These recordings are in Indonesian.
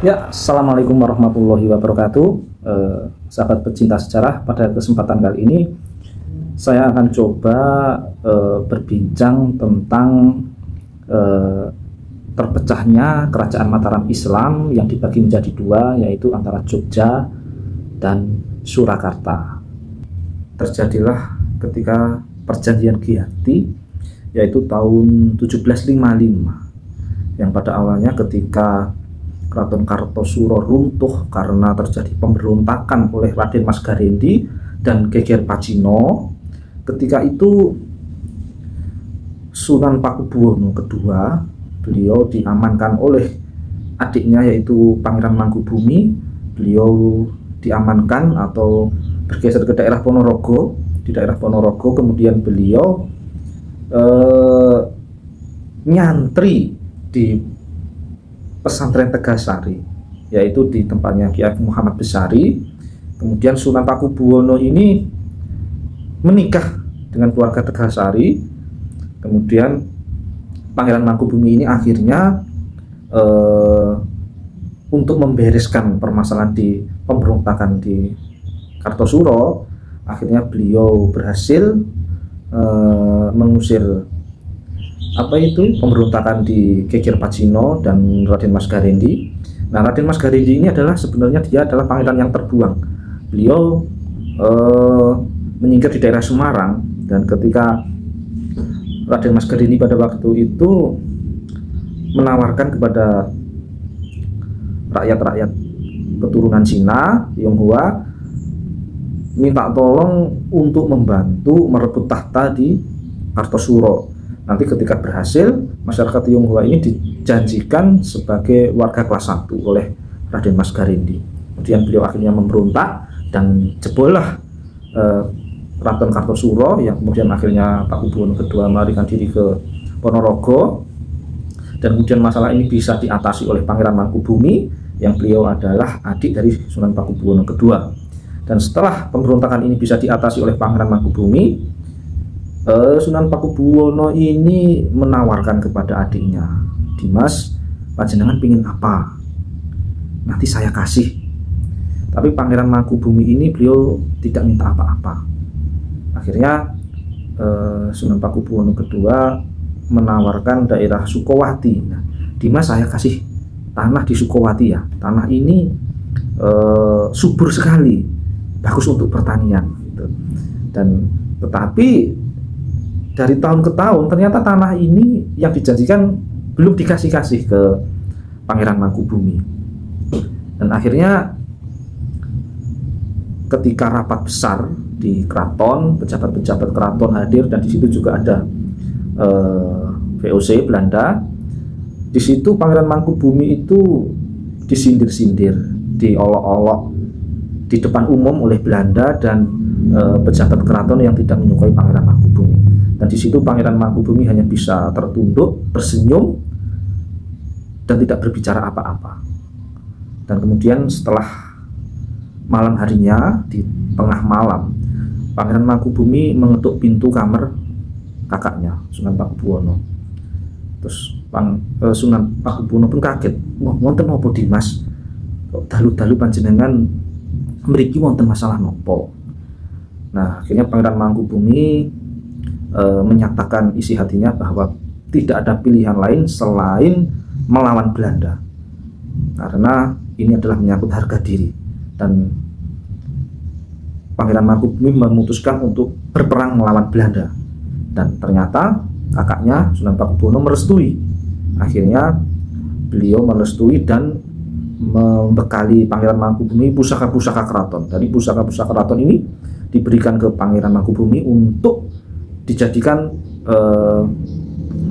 Ya, Assalamualaikum warahmatullahi wabarakatuh. Sahabat pecinta sejarah, pada kesempatan kali ini saya akan coba berbincang tentang terpecahnya kerajaan Mataram Islam yang dibagi menjadi dua, yaitu antara Jogja dan Surakarta. Terjadilah ketika perjanjian Giyanti, yaitu tahun 1755, yang pada awalnya ketika Keraton Kartosuro runtuh karena terjadi pemberontakan oleh Raden Mas Garendi dan Geger Pacino. Ketika itu Sunan Pakubuwono II, beliau diamankan oleh adiknya yaitu Pangeran Mangkubumi. Beliau diamankan atau bergeser ke daerah Ponorogo. Di daerah Ponorogo kemudian beliau nyantri di pesantren Tegasari, yaitu di tempatnya Kiai Muhammad Besari. Kemudian Sunan Pakubuwono ini menikah dengan keluarga Tegasari. Kemudian Pangeran Mangkubumi ini akhirnya untuk membereskan permasalahan di pemberontakan di Kartosuro, akhirnya beliau berhasil mengusir pemberontakan di Geger Pacino dan Raden Mas Garendi. Nah, Raden Mas Garendi ini adalah sebenarnya dia adalah pangeran yang terbuang. Beliau menyingkir di daerah Semarang, dan ketika Raden Mas Garendi pada waktu itu menawarkan kepada rakyat-rakyat keturunan Cina, Tionghoa, minta tolong untuk membantu merebut tahta di Kartosuro. Nanti ketika berhasil, masyarakat Tionghoa ini dijanjikan sebagai warga kelas 1 oleh Raden Mas Garendi. Kemudian beliau akhirnya memberontak dan jebollah Keraton Kartosuro, yang kemudian akhirnya Pakubuwono II melarikan diri ke Ponorogo. Dan kemudian masalah ini bisa diatasi oleh Pangeran Mangkubumi, yang beliau adalah adik dari Sunan Pakubuwono II. Dan setelah pemberontakan ini bisa diatasi oleh Pangeran Mangkubumi, Sunan Pakubuwono ini menawarkan kepada adiknya, "Dimas, panjenengan pingin apa? Nanti saya kasih." Tapi Pangeran Mangkubumi ini beliau tidak minta apa-apa. Akhirnya Sunan Pakubuwono II menawarkan daerah Sukowati. Nah, "Dimas, saya kasih tanah di Sukowati ya. Tanah ini subur sekali, bagus untuk pertanian." Gitu. Dan tetapi dari tahun ke tahun ternyata tanah ini yang dijanjikan belum dikasih-kasih ke Pangeran Mangkubumi. Dan akhirnya ketika rapat besar di keraton, pejabat-pejabat keraton hadir, dan di situ juga ada VOC Belanda. Di situ Pangeran Mangkubumi itu disindir-sindir, diolok-olok di depan umum oleh Belanda dan pejabat keraton yang tidak menyukai Pangeran Mangkubumi. Dan di situ Pangeran Mangkubumi hanya bisa tertunduk, tersenyum, dan tidak berbicara apa-apa. Dan kemudian setelah malam harinya, di tengah malam, Pangeran Mangkubumi mengetuk pintu kamar kakaknya, Sunan Pakubuwono. Terus Sunan Pakubuwono pun kaget. "Wah, wonten nopo Dimas? Kok dalu-dalu panjenengan mriki wonten masalah nopo?" Nah, akhirnya Pangeran Mangkubumi menyatakan isi hatinya bahwa tidak ada pilihan lain selain melawan Belanda, karena ini adalah menyangkut harga diri. Dan Pangeran Mangkubumi memutuskan untuk berperang melawan Belanda. Dan ternyata kakaknya Sunan Pakubuwono merestui. Akhirnya beliau merestui dan membekali Pangeran Mangkubumi pusaka-pusaka keraton. Dari pusaka-pusaka keraton ini diberikan ke Pangeran Mangkubumi untuk dijadikan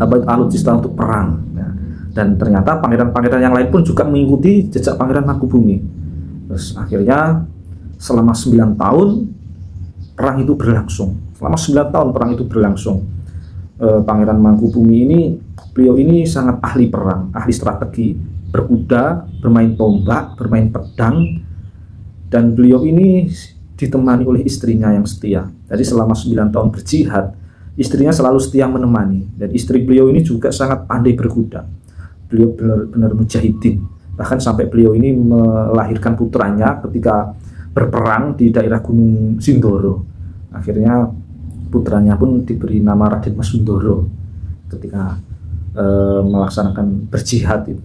alutsista untuk perang. Ya. Dan ternyata pangeran-pangeran yang lain pun juga mengikuti jejak Pangeran Mangkubumi. Terus akhirnya selama 9 tahun perang itu berlangsung. Selama 9 tahun perang itu berlangsung. Pangeran Mangkubumi ini, beliau ini sangat ahli perang, ahli strategi, berkuda, bermain tombak, bermain pedang, dan beliau ini ditemani oleh istrinya yang setia. Jadi selama 9 tahun berjihad, istrinya selalu setia menemani. Dan istri beliau ini juga sangat pandai berkuda. Beliau benar-benar mujahidin. Bahkan sampai beliau ini melahirkan putranya ketika berperang di daerah Gunung Sindoro. Akhirnya putranya pun diberi nama Raden Mas Sundoro ketika melaksanakan berjihad itu.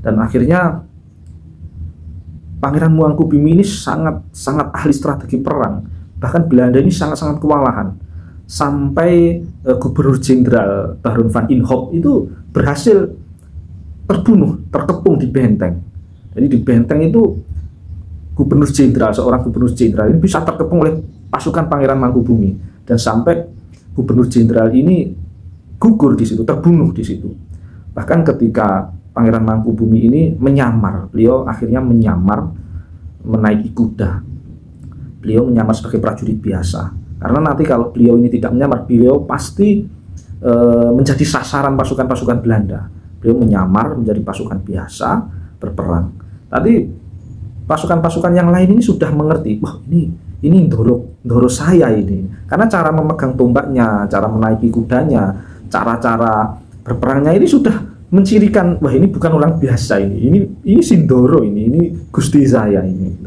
Dan akhirnya Pangeran Mangkubumi ini sangat ahli strategi perang. Bahkan Belanda ini sangat kewalahan. Sampai Gubernur Jenderal Baron van Inhofe itu berhasil terkepung di benteng. Jadi di benteng itu seorang Gubernur Jenderal ini bisa terkepung oleh pasukan Pangeran Mangkubumi, dan sampai Gubernur Jenderal ini gugur di situ, terbunuh di situ. Bahkan ketika Pangeran Mangkubumi ini menyamar, beliau akhirnya menyamar menaiki kuda. Beliau menyamar sebagai prajurit biasa, karena nanti kalau beliau ini tidak menyamar, beliau pasti menjadi sasaran pasukan-pasukan Belanda. Beliau menyamar menjadi pasukan biasa berperang. Tadi pasukan-pasukan yang lain ini sudah mengerti, wah ini Ndoro saya ini, karena cara memegang tombaknya, cara menaiki kudanya, cara-cara berperangnya ini sudah mencirikan, wah ini bukan orang biasa ini Sindoro ini Gusti saya ini.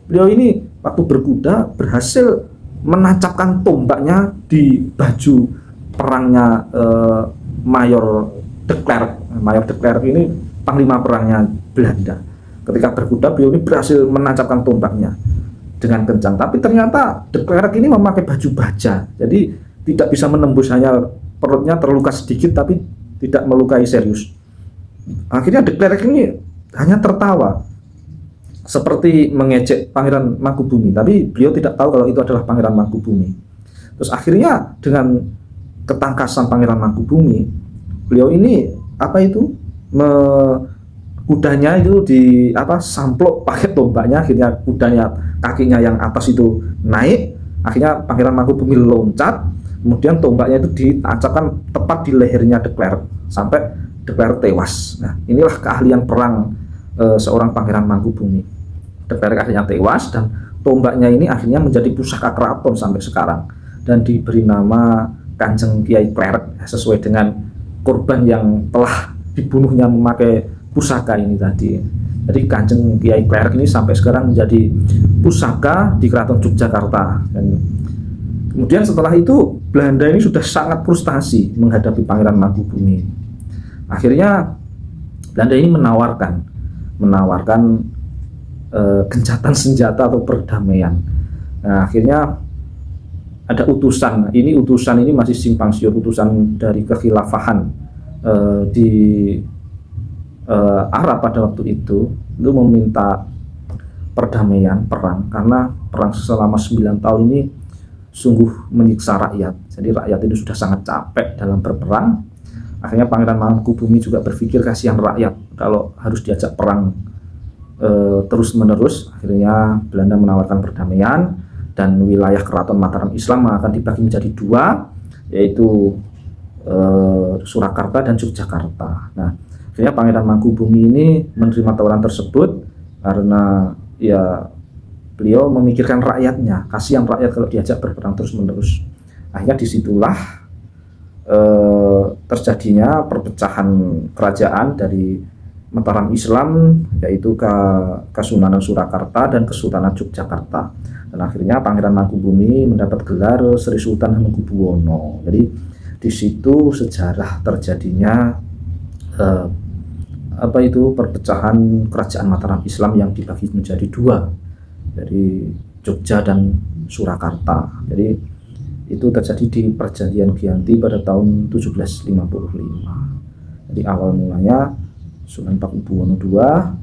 Beliau ini waktu berkuda berhasil menancapkan tombaknya di baju perangnya Mayor de Klerk ini panglima perangnya Belanda. Ketika berkuda beliau ini berhasil menancapkan tombaknya dengan kencang, tapi ternyata de Klerk ini memakai baju baja, jadi tidak bisa menembus, hanya perutnya terluka sedikit tapi tidak melukai serius. Akhirnya de Klerk ini hanya tertawa seperti mengejek Pangeran Mangkubumi, tapi beliau tidak tahu kalau itu adalah Pangeran Mangkubumi. Terus akhirnya dengan ketangkasan Pangeran Mangkubumi, beliau ini kudanya itu samplok pakai tombaknya. Akhirnya kudanya, kakinya yang atas itu naik, akhirnya Pangeran Mangkubumi loncat, kemudian tombaknya itu ditancapkan tepat di lehernya de Klerk sampai de Klerk tewas. Nah, inilah keahlian perang seorang Pangeran Mangkubumi. De Klerk akhirnya tewas, dan tombaknya ini akhirnya menjadi pusaka keraton sampai sekarang, dan diberi nama Kanjeng Kiai Klerk sesuai dengan korban yang telah dibunuhnya memakai pusaka ini tadi. Jadi Kanjeng Kiai Klerk ini sampai sekarang menjadi pusaka di Keraton Yogyakarta. Dan kemudian setelah itu Belanda ini sudah sangat frustasi menghadapi Pangeran Mangkubumi. Akhirnya Belanda ini menawarkan gencatan senjata atau perdamaian. Nah, akhirnya ada utusan ini masih simpang siur, utusan dari kekhilafahan di Arab pada waktu itu meminta perdamaian perang, karena perang selama 9 tahun ini sungguh menyiksa rakyat. Jadi rakyat itu sudah sangat capek dalam berperang. Akhirnya Pangeran Mangkubumi juga berpikir kasihan rakyat kalau harus diajak perang terus menerus. Akhirnya Belanda menawarkan perdamaian, dan wilayah Keraton Mataram Islam akan dibagi menjadi 2, yaitu Surakarta dan Yogyakarta. Nah, akhirnya Pangeran Mangkubumi ini menerima tawaran tersebut karena ya beliau memikirkan rakyatnya, kasihan rakyat kalau diajak berperang terus menerus. Akhirnya disitulah terjadinya perpecahan kerajaan dari Mataram Islam, yaitu Kesunanan Surakarta dan Kesultanan Yogyakarta. Dan akhirnya Pangeran Mangkubumi mendapat gelar Sri Sultan Hamengkubuwono. Jadi di situ sejarah terjadinya perpecahan kerajaan Mataram Islam yang dibagi menjadi 2, dari Jogja dan Surakarta. Jadi itu terjadi di Perjanjian Giyanti pada tahun 1755. Jadi awal mulanya Sunan Pakubuwono II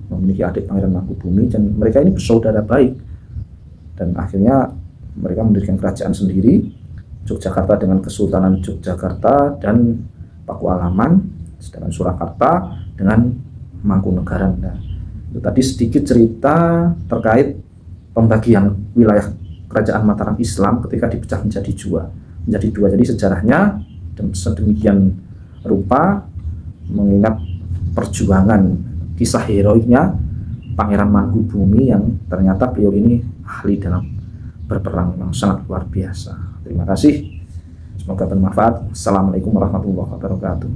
memiliki adik Pangeran Mangkubumi, dan mereka ini bersaudara baik, dan akhirnya mereka mendirikan kerajaan sendiri, Yogyakarta dengan Kesultanan Yogyakarta dan Pakualaman, sedangkan Surakarta dengan Mangkunegaran. Nah, itu tadi sedikit cerita terkait pembagian wilayah kerajaan Mataram Islam ketika dipecah menjadi dua. Jadi sejarahnya sedemikian rupa, mengingat perjuangan kisah heroiknya Pangeran Mangkubumi yang ternyata beliau ini ahli dalam berperang yang sangat luar biasa. Terima kasih, semoga bermanfaat. Assalamualaikum warahmatullahi wabarakatuh.